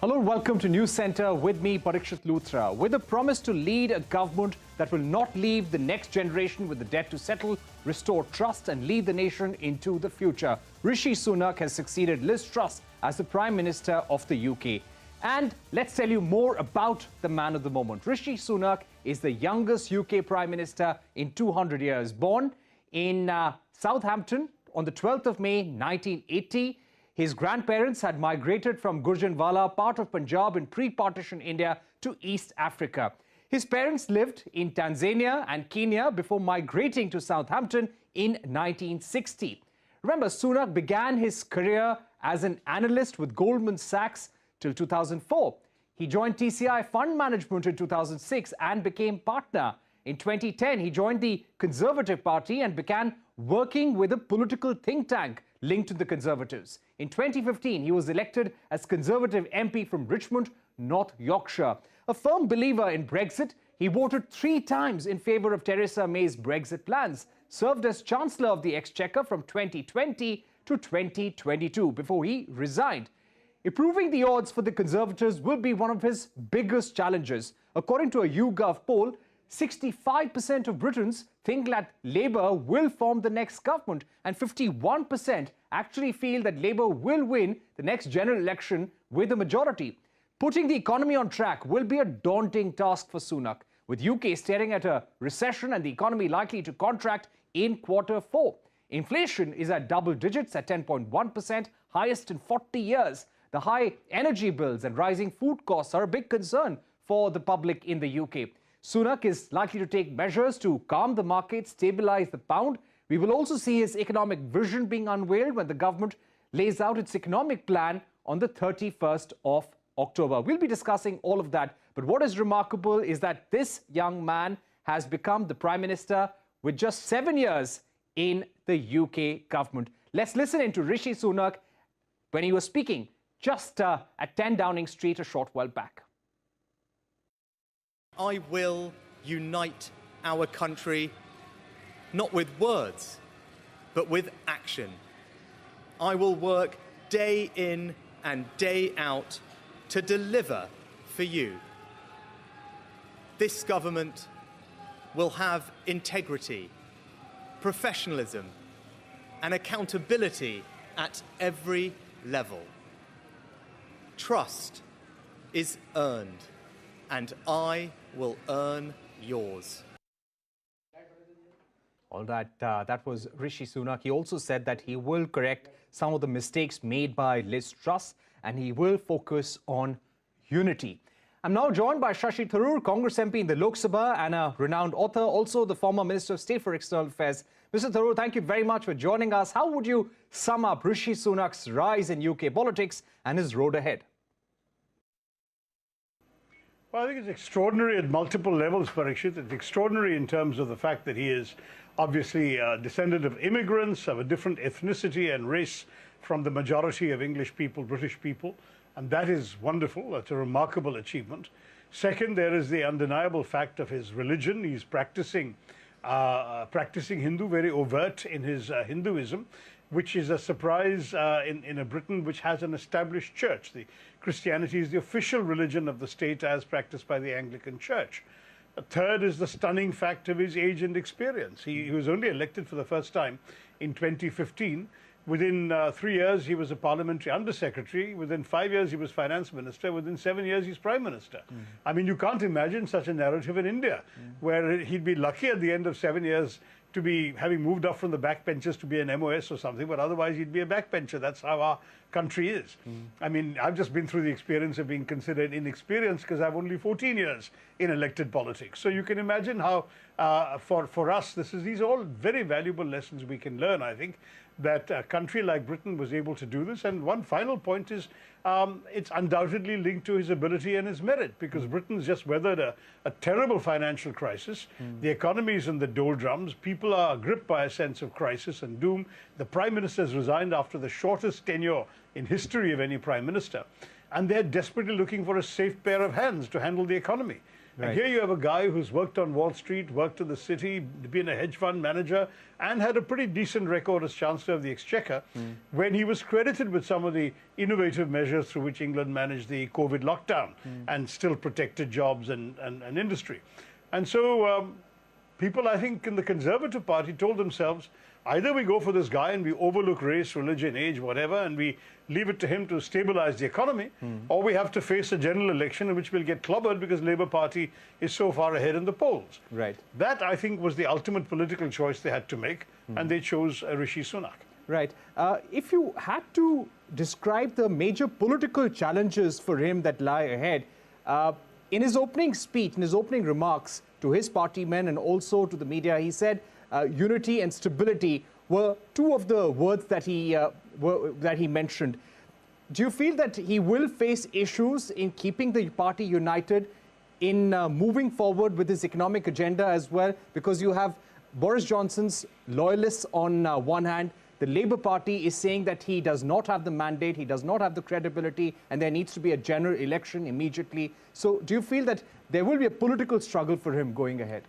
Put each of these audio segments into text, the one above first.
Hello and welcome to Newscentre with me, Parikshit Luthra. With a promise to lead a government that will not leave the next generation with the debt to settle, restore trust and lead the nation into the future, Rishi Sunak has succeeded Liz Truss as the Prime Minister of the UK. And let's tell you more about the man of the moment. Rishi Sunak is the youngest UK Prime Minister in 200 years. Born in Southampton on the 12th of May 1980, his grandparents had migrated from Gujranwala, part of Punjab in pre-partition India, to East Africa. His parents lived in Tanzania and Kenya before migrating to Southampton in 1960. Remember, Sunak began his career as an analyst with Goldman Sachs till 2004. He joined TCI Fund Management in 2006 and became partner. In 2010, he joined the Conservative Party and began working with a political think tank linked to the Conservatives. In 2015, he was elected as Conservative MP from Richmond, North Yorkshire. A firm believer in Brexit, he voted 3 times in favour of Theresa May's Brexit plans, served as Chancellor of the Exchequer from 2020 to 2022 before he resigned. Improving the odds for the Conservatives will be one of his biggest challenges. According to a YouGov poll, 65% of Britons think that Labour will form the next government, and 51% actually feel that Labour will win the next general election with a majority. Putting the economy on track will be a daunting task for Sunak, with UK staring at a recession and the economy likely to contract in Q4. Inflation is at double digits at 10.1%, highest in 40 years. The high energy bills and rising food costs are a big concern for the public in the UK. Sunak is likely to take measures to calm the market, stabilise the pound. We will also see his economic vision being unveiled when the government lays out its economic plan on the 31st of October. We'll be discussing all of that. But what is remarkable is that this young man has become the Prime Minister with just 7 years in the UK government. Let's listen in to Rishi Sunak when he was speaking just at 10 Downing Street a short while back. I will unite our country, not with words, but with action. I will work day in and day out to deliver for you. This government will have integrity, professionalism, and accountability at every level. Trust is earned, and I will earn yours. All right, that was Rishi Sunak. He also said that he will correct some of the mistakes made by Liz Truss and he will focus on unity. I'm now joined by Shashi Tharoor, Congress MP in the Lok Sabha and a renowned author, also the former Minister of State for External Affairs. Mr. Tharoor, thank you very much for joining us. How would you sum up Rishi Sunak's rise in UK politics and his road ahead? Well, I think it's extraordinary at multiple levels, Parikshit. It's extraordinary in terms of the fact that he is obviously a descendant of immigrants of a different ethnicity and race from the majority of English people, British people, and that is wonderful. That's a remarkable achievement. Second, there is the undeniable fact of his religion. He's practicing Hindu, very overt in his Hinduism, which is a surprise in a Britain which has an established church. Christianity is the official religion of the state as practiced by the Anglican Church. Third is the stunning fact of his age and experience. He was only elected for the first time in 2015. Within 3 years, he was a parliamentary undersecretary. Within 5 years, he was finance minister. Within 7 years, he's prime minister. I mean, you can't imagine such a narrative in India, where he'd be lucky at the end of 7 years to be having moved up from the backbenchers to be an MOS or something, but otherwise he'd be a backbencher. That's how our country is. I mean, I've just been through the experience of being considered inexperienced because I've only 14 years in elected politics. So you can imagine how, for us, these are all very valuable lessons we can learn, I think, that a country like Britain was able to do this. And one final point is it's undoubtedly linked to his ability and his merit, because Britain's just weathered a terrible financial crisis. The economy is in the doldrums. People are gripped by a sense of crisis and doom. The Prime Minister has resigned after the shortest tenure in history of any Prime Minister. And they're desperately looking for a safe pair of hands to handle the economy. And Right. here you have a guy who's worked on Wall Street, worked in the city, been a hedge fund manager, and had a pretty decent record as Chancellor of the Exchequer when he was credited with some of the innovative measures through which England managed the COVID lockdown and still protected jobs and industry. And so people, I think, in the Conservative Party told themselves, either we go for this guy and we overlook race, religion, age, whatever, and we leave it to him to stabilize the economy, or we have to face a general election in which we'll get clobbered because Labour Party is so far ahead in the polls. Right. That, I think, was the ultimate political choice they had to make, and they chose Rishi Sunak. Right. If you had to describe the major political challenges for him that lie ahead, in his opening speech, in his opening remarks to his party men and also to the media, he said unity and stability were two of the words that he mentioned. Do you feel that he will face issues in keeping the party united, in moving forward with his economic agenda as well? Because you have Boris Johnson's loyalists on one hand. The Labour Party is saying that he does not have the mandate, he does not have the credibility, and there needs to be a general election immediately. So do you feel that there will be a political struggle for him going ahead?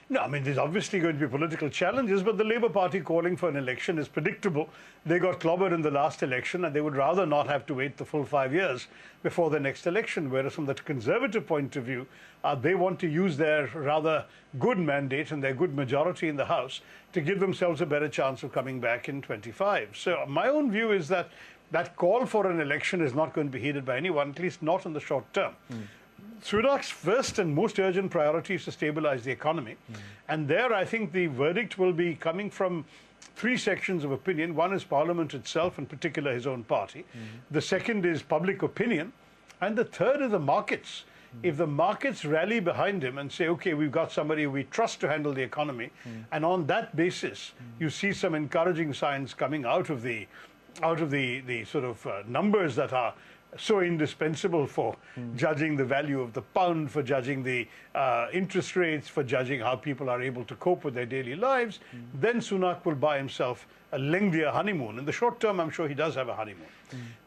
No, I mean, there's obviously going to be political challenges, but the Labour Party calling for an election is predictable. They got clobbered in the last election, and they would rather not have to wait the full 5 years before the next election, whereas from the Conservative point of view, they want to use their rather good mandate and their good majority in the House to give themselves a better chance of coming back in 25. So my own view is that that call for an election is not going to be heeded by anyone, at least not in the short term. Sunak's first and most urgent priority is to stabilize the economy. And there, I think the verdict will be coming from three sections of opinion. One is Parliament itself, in particular his own party. The second is public opinion. And the third is the markets. If the markets rally behind him and say, okay, we've got somebody we trust to handle the economy, and on that basis, you see some encouraging signs coming out of the sort of numbers that are so indispensable for judging the value of the pound, for judging the interest rates, for judging how people are able to cope with their daily lives, then Sunak will buy himself a lengthier honeymoon. In the short term, I'm sure he does have a honeymoon.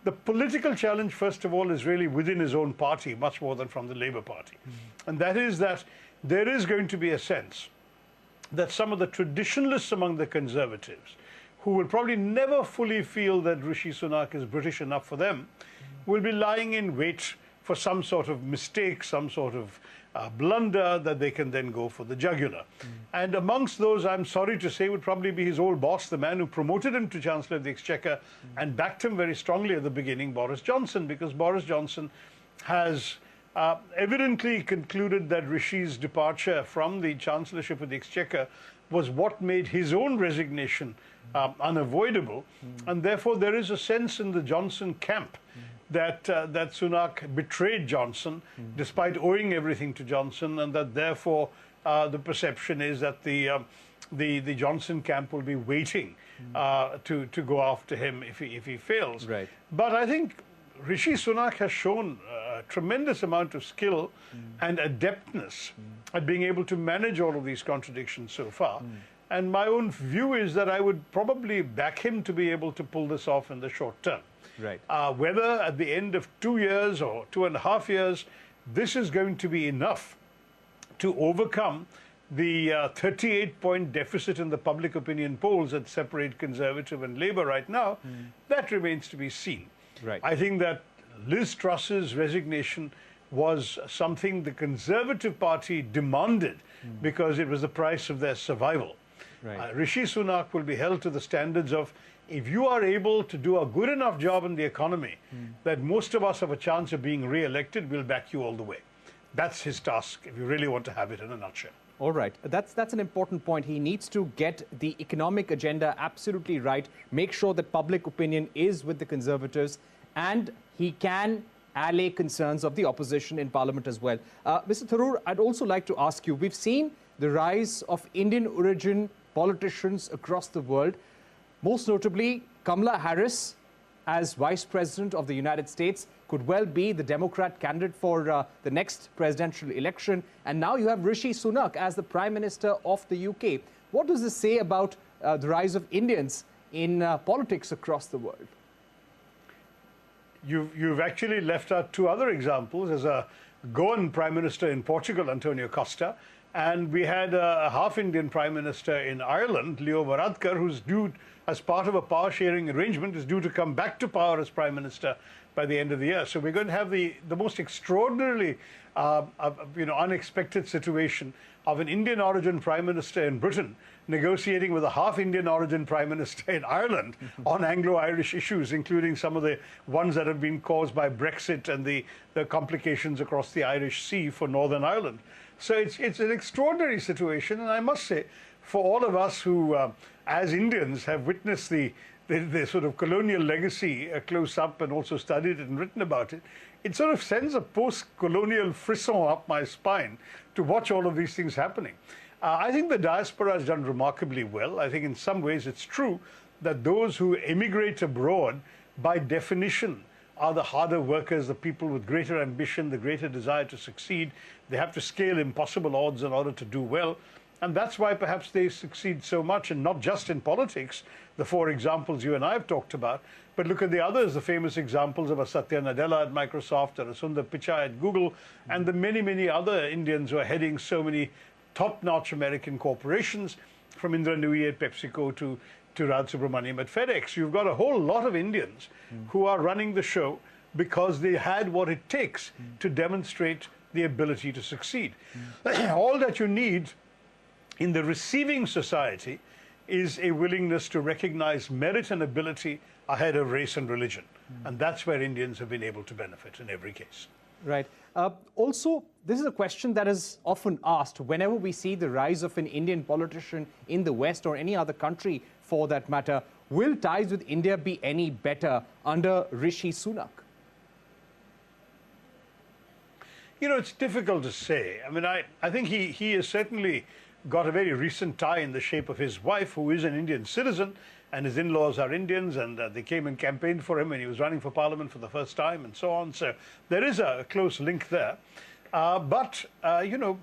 The political challenge, first of all, is really within his own party, much more than from the Labour Party. And that is that there is going to be a sense that some of the traditionalists among the Conservatives, who will probably never fully feel that Rishi Sunak is British enough for them, will be lying in wait for some sort of mistake, some sort of blunder that they can then go for the jugular. And amongst those, I'm sorry to say, would probably be his old boss, the man who promoted him to Chancellor of the Exchequer and backed him very strongly at the beginning, Boris Johnson, because Boris Johnson has evidently concluded that Rishi's departure from the Chancellorship of the Exchequer was what made his own resignation unavoidable. And therefore, there is a sense in the Johnson camp that Sunak betrayed Johnson, despite owing everything to Johnson, and that therefore the perception is that the Johnson camp will be waiting to go after him if he fails. Right. But I think Rishi Sunak has shown a tremendous amount of skill and adeptness at being able to manage all of these contradictions so far. And my own view is that I would probably back him to be able to pull this off in the short term. Right. Whether at the end of 2 years or 2.5 years, this is going to be enough to overcome the 38-point deficit in the public opinion polls that separate Conservative and Labour right now, that remains to be seen. Right. I think that Liz Truss's resignation was something the Conservative Party demanded because it was the price of their survival. Right. Rishi Sunak will be held to the standards of, if you are able to do a good enough job in the economy that most of us have a chance of being re-elected, we'll back you all the way. That's his task, if you really want to have it in a nutshell. All right. That's an important point. He needs to get the economic agenda absolutely right, make sure that public opinion is with the Conservatives, and he can allay concerns of the opposition in Parliament as well. Mr. Tharoor, I'd also like to ask you, we've seen the rise of Indian origin politicians across the world, most notably Kamala Harris as Vice President of the United States could well be the Democrat candidate for the next presidential election. And now you have Rishi Sunak as the Prime Minister of the UK. What does this say about the rise of Indians in politics across the world? you've actually left out two other examples. There's a Goan Prime Minister in Portugal, Antonio Costa, and we had a half-Indian Prime Minister in Ireland, Leo Varadkar, who's due, as part of a power-sharing arrangement, is due to come back to power as Prime Minister by the end of the year. So we're going to have the most extraordinarily, unexpected situation of an Indian origin Prime Minister in Britain negotiating with a half-Indian origin Prime Minister in Ireland on Anglo-Irish issues, including some of the ones that have been caused by Brexit and the complications across the Irish Sea for Northern Ireland. So it's an extraordinary situation, and I must say, for all of us who, as Indians, have witnessed the sort of colonial legacy close up and also studied it and written about it, it sort of sends a post-colonial frisson up my spine to watch all of these things happening. I think the diaspora has done remarkably well. I think in some ways it's true that those who emigrate abroad, by definition, are the harder workers, the people with greater ambition, the greater desire to succeed. They have to scale impossible odds in order to do well. And that's why perhaps they succeed so much, and not just in politics, the four examples you and I have talked about, but look at the others, the famous examples of a Satya Nadella at Microsoft, or a Sundar Pichai at Google, and the many, many other Indians who are heading so many top-notch American corporations, from Indra Nooyi at PepsiCo to Raj Subramaniam at FedEx. You've got a whole lot of Indians who are running the show because they had what it takes to demonstrate the ability to succeed. All that you need in the receiving society is a willingness to recognize merit and ability ahead of race and religion. And that's where Indians have been able to benefit in every case. Right. Also, this is a question that is often asked whenever we see the rise of an Indian politician in the West, or any other country for that matter. Will ties with India be any better under Rishi Sunak? You know, it's difficult to say. I mean, I think he has certainly got a very recent tie in the shape of his wife, who is an Indian citizen, and his in-laws are Indians, and they came and campaigned for him when he was running for parliament for the first time, and so on. So there is a close link there. But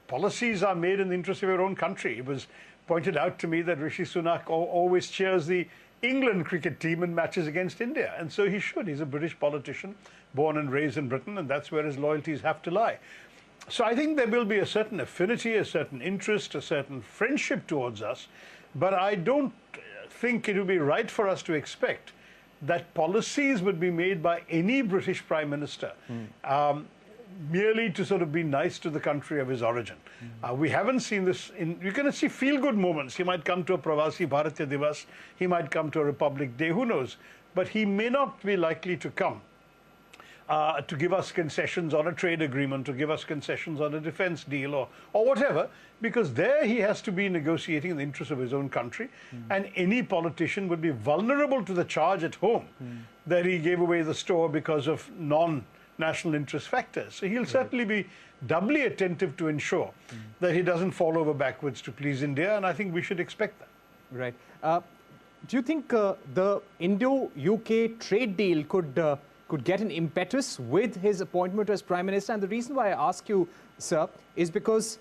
policies are made in the interest of your own country. It was pointed out to me that Rishi Sunak always cheers the England cricket team in matches against India, and so he should. He's a British politician, born and raised in Britain, and that's where his loyalties have to lie. So I think there will be a certain affinity, a certain interest, a certain friendship towards us, but I don't think it would be right for us to expect that policies would be made by any British Prime Minister merely to sort of be nice to the country of his origin. We haven't seen this. You're going to see feel-good moments. He might come to a Pravasi Bharatiya Divas, he might come to a Republic Day, who knows? But he may not be likely to come to give us concessions on a trade agreement, to give us concessions on a defense deal, or whatever, because there he has to be negotiating in the interest of his own country, and any politician would be vulnerable to the charge at home that he gave away the store because of non-national interest factors. So he'll certainly be doubly attentive to ensure that he doesn't fall over backwards to please India, and I think we should expect that. Right. Do you think the Indo-UK trade deal could get an impetus with his appointment as Prime Minister? And the reason why I ask you, sir, is because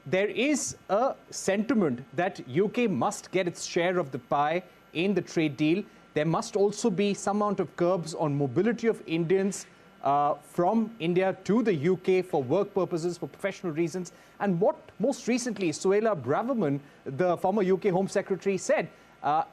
there is a sentiment that UK must get its share of the pie in the trade deal. There must also be some amount of curbs on mobility of Indians from India to the UK for work purposes, for professional reasons. And what most recently Suella Braverman, the former UK Home Secretary, said,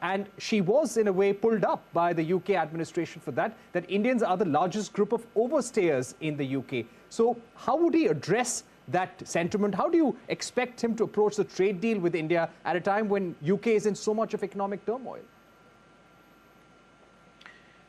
and she was in a way pulled up by the UK administration for that Indians are the largest group of overstayers in the UK. So how would he address that sentiment? How do you expect him to approach the trade deal with India at a time when UK is in so much of economic turmoil?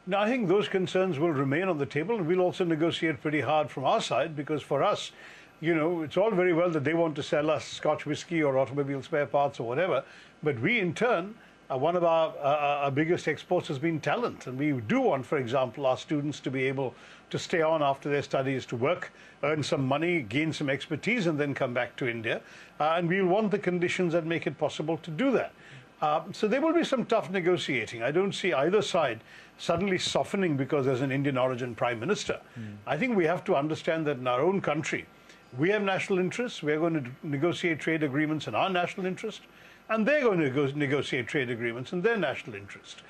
Now, I think those concerns will remain on the table, and we'll also negotiate pretty hard from our side, because for us, you know, it's all very well that they want to sell us Scotch whiskey or automobile spare parts or whatever, but we in turn, one of our biggest exports has been talent, and we do want, for example, our students to be able to stay on after their studies, to work, earn some money, gain some expertise, and then come back to India. And we want the conditions that make it possible to do that. So there will be some tough negotiating. I don't see either side suddenly softening because there's an Indian origin Prime Minister. I think we have to understand that in our own country, we have national interests. We're going to negotiate trade agreements in our national interest, and they're going to negotiate trade agreements in their national interest.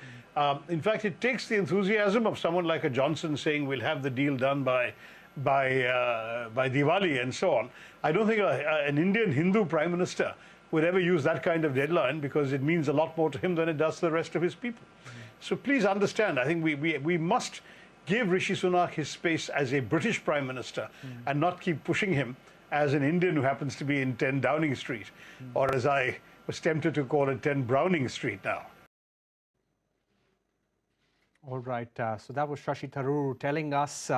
In fact, it takes the enthusiasm of someone like a Johnson saying we'll have the deal done by Diwali and so on. I don't think an Indian Hindu prime minister would ever use that kind of deadline, because it means a lot more to him than it does to the rest of his people. So please understand, I think we must give Rishi Sunak his space as a British prime minister and not keep pushing him as an Indian who happens to be in 10 Downing Street, or as I was tempted to call it, 10 Browning Street now. All right, so that was Shashi Tharoor telling us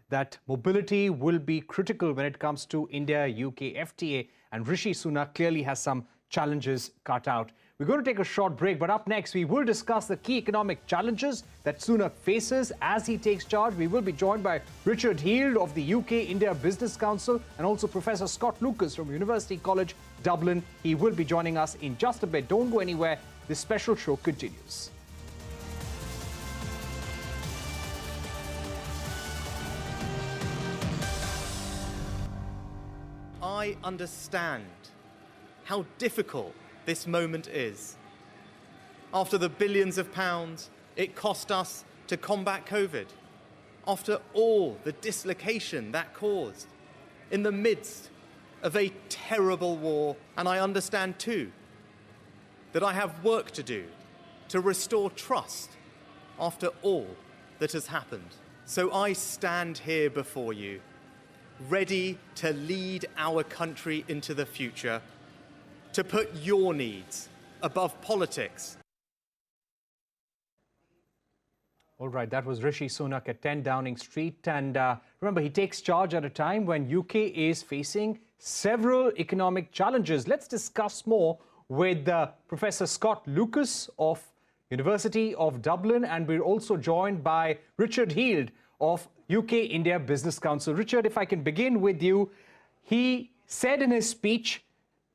that mobility will be critical when it comes to India-UK FTA, and Rishi Sunak clearly has some challenges cut out. We're going to take a short break, but up next we will discuss the key economic challenges that Sunak faces as he takes charge. We will be joined by Richard Heald of the UK-India Business Council and also Professor Scott Lucas from University College Dublin. He will be joining us in just a bit. Don't go anywhere. This special show continues. I understand how difficult this moment is. After the billions of pounds it cost us to combat COVID, after all the dislocation that caused, in the midst of a terrible war, and I understand too that I have work to do to restore trust after all that has happened. So I stand here before you, ready to lead our country into the future, to put your needs above politics. All right, that was Rishi Sunak at 10 Downing Street. And remember, he takes charge at a time when UK is facing several economic challenges. Let's discuss more with Professor Scott Lucas of University of Dublin. And we're also joined by Richard Heald of UK-India Business Council. Richard, if I can begin with you. He said in his speech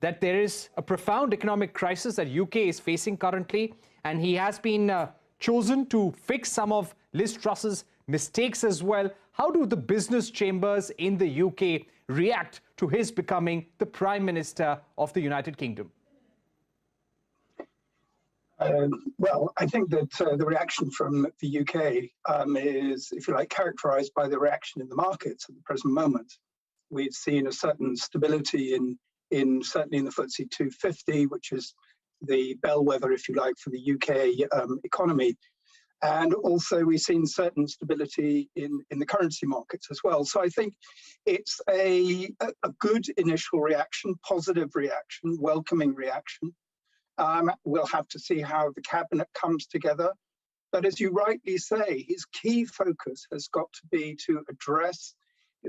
that there is a profound economic crisis that UK is facing currently, and he has been chosen to fix some of Liz Truss's mistakes as well. How do the business chambers in the UK react to his becoming the Prime Minister of the United Kingdom? Well, I think that the reaction from the UK is, if you like, characterised by the reaction in the markets at the present moment. We've seen a certain stability in certainly in the FTSE 250, which is the bellwether, if you like, for the UK economy. And also we've seen certain stability in the currency markets as well. So I think it's a good initial reaction, positive reaction, welcoming reaction. We'll have to see how the cabinet comes together. But as you rightly say, his key focus has got to be to address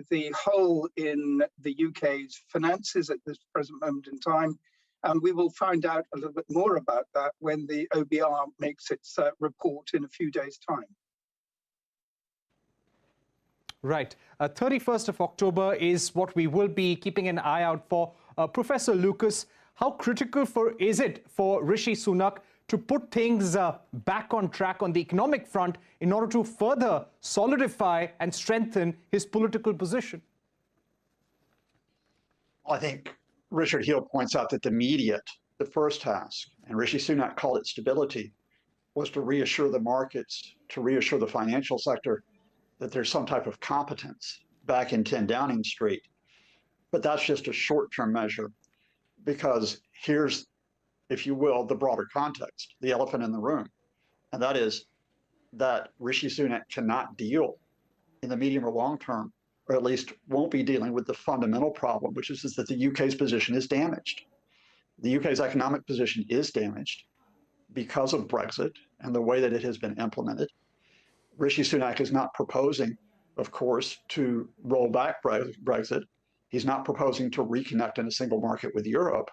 the hole in the UK's finances at this present moment in time. And we will find out a little bit more about that when the OBR makes its report in a few days' time. Right. 31st of October is what we will be keeping an eye out for. Professor Lucas, how critical is it for Rishi Sunak to put things back on track on the economic front in order to further solidify and strengthen his political position? I think Richard Heald points out that the first task, and Rishi Sunak called it stability, was to reassure the markets, to reassure the financial sector that there's some type of competence back in 10 Downing Street. But that's just a short-term measure, because here's, if you will, the broader context, the elephant in the room. And that is that Rishi Sunak cannot deal in the medium or long term, or at least won't be dealing with the fundamental problem, which is that the UK's position is damaged. The UK's economic position is damaged because of Brexit and the way that it has been implemented. Rishi Sunak is not proposing, of course, to roll back Brexit. He's not proposing to reconnect in a single market with Europe.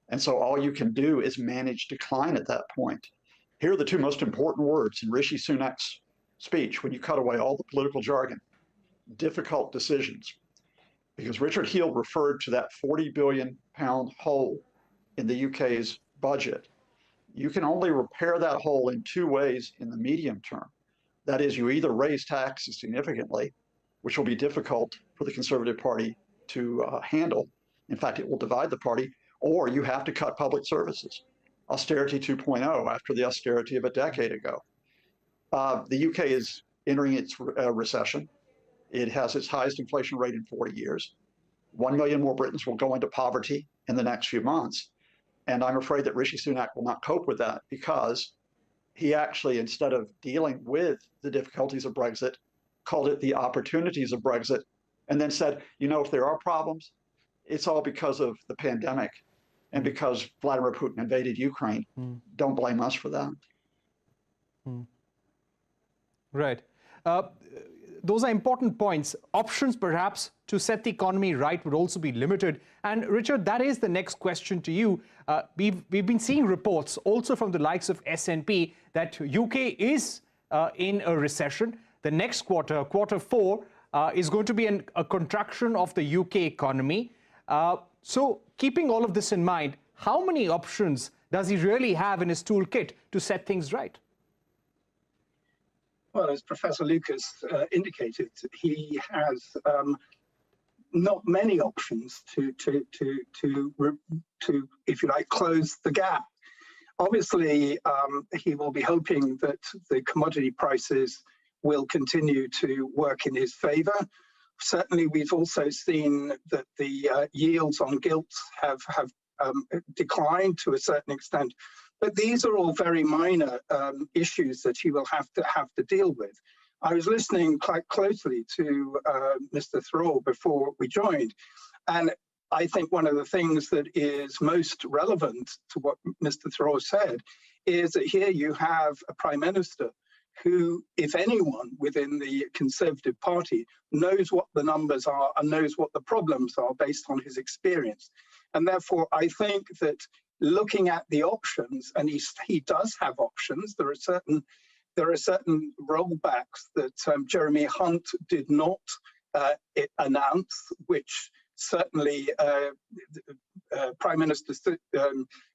And so all you can do is manage decline at that point. Here are the two most important words in Rishi Sunak's speech when you cut away all the political jargon: difficult decisions. Because Richard Heald referred to that £40 billion hole in the UK's budget. You can only repair that hole in two ways in the medium term. That is, you either raise taxes significantly, which will be difficult for the Conservative Party to handle. In fact, it will divide the party, or you have to cut public services. Austerity 2.0 after the austerity of a decade ago. The UK is entering its recession. It has its highest inflation rate in 40 years. 1 million more Britons will go into poverty in the next few months. And I'm afraid that Rishi Sunak will not cope with that because he actually, instead of dealing with the difficulties of Brexit, called it the opportunities of Brexit, and then said, you know, if there are problems, it's all because of the pandemic and because Vladimir Putin invaded Ukraine. Don't blame us for that. Right. Those are important points. Options, perhaps, to set the economy right would also be limited. And Richard, that is the next question to you. We've been seeing reports also from the likes of S&P that UK is in a recession. The next quarter, quarter four, is going to be a contraction of the UK economy. So keeping all of this in mind, how many options does he really have in his toolkit to set things right? Well, as Professor Lucas indicated, he has not many options to, if you like, close the gap. Obviously, he will be hoping that the commodity prices will continue to work in his favor. Certainly, we've also seen that the yields on gilts have declined to a certain extent. But these are all very minor issues that he will have to deal with. I was listening quite closely to Mr. Thrall before we joined, and I think one of the things that is most relevant to what Mr. Thrall said is that here you have a Prime Minister who, if anyone within the Conservative Party, knows what the numbers are and knows what the problems are based on his experience. And therefore, I think that looking at the options, and he does have options. There are certain rollbacks that Jeremy Hunt did not announce, which certainly Prime Minister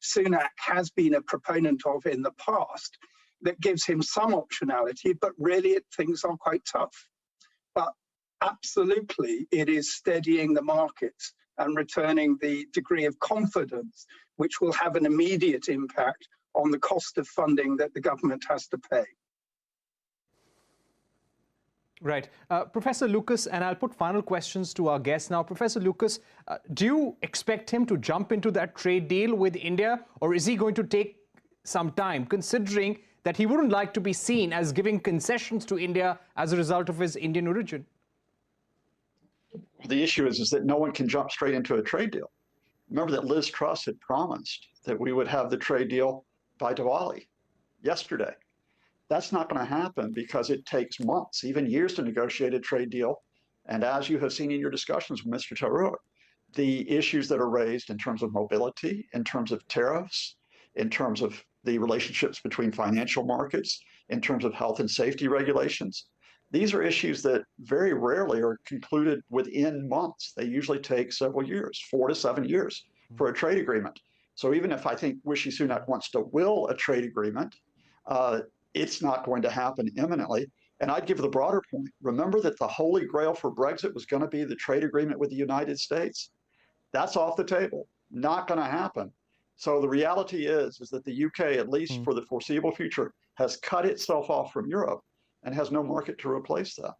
Sunak has been a proponent of in the past. That gives him some optionality, but really things are quite tough. But absolutely, it is steadying the markets and returning the degree of confidence, which will have an immediate impact on the cost of funding that the government has to pay. Right. Professor Lucas, and I'll put final questions to our guests now. Professor Lucas, do you expect him to jump into that trade deal with India, or is he going to take some time, considering that he wouldn't like to be seen as giving concessions to India as a result of his Indian origin? The issue is that no one can jump straight into a trade deal. Remember that Liz Truss had promised that we would have the trade deal by Diwali yesterday. That's not going to happen because it takes months, even years, to negotiate a trade deal. And as you have seen in your discussions with Mr. Tharoor, the issues that are raised in terms of mobility, in terms of tariffs, in terms of the relationships between financial markets, in terms of health and safety regulations, these are issues that very rarely are concluded within months. They usually take several years, 4 to 7 years for a trade agreement. So even if I think Rishi Sunak wants to will a trade agreement, it's not going to happen imminently. And I'd give the broader point. Remember that the holy grail for Brexit was going to be the trade agreement with the United States. That's off the table, not going to happen. So the reality is that the UK, at least for the foreseeable future, has cut itself off from Europe and has no market to replace that.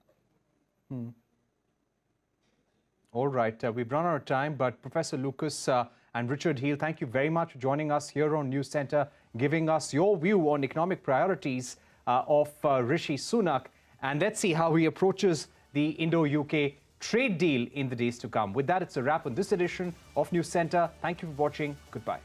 All right, we've run out of time, but Professor Lucas and Richard Heale, thank you very much for joining us here on Newscentre, giving us your view on economic priorities of Rishi Sunak. And let's see how he approaches the Indo-UK trade deal in the days to come. With that, it's a wrap on this edition of Newscentre. Thank you for watching. Goodbye.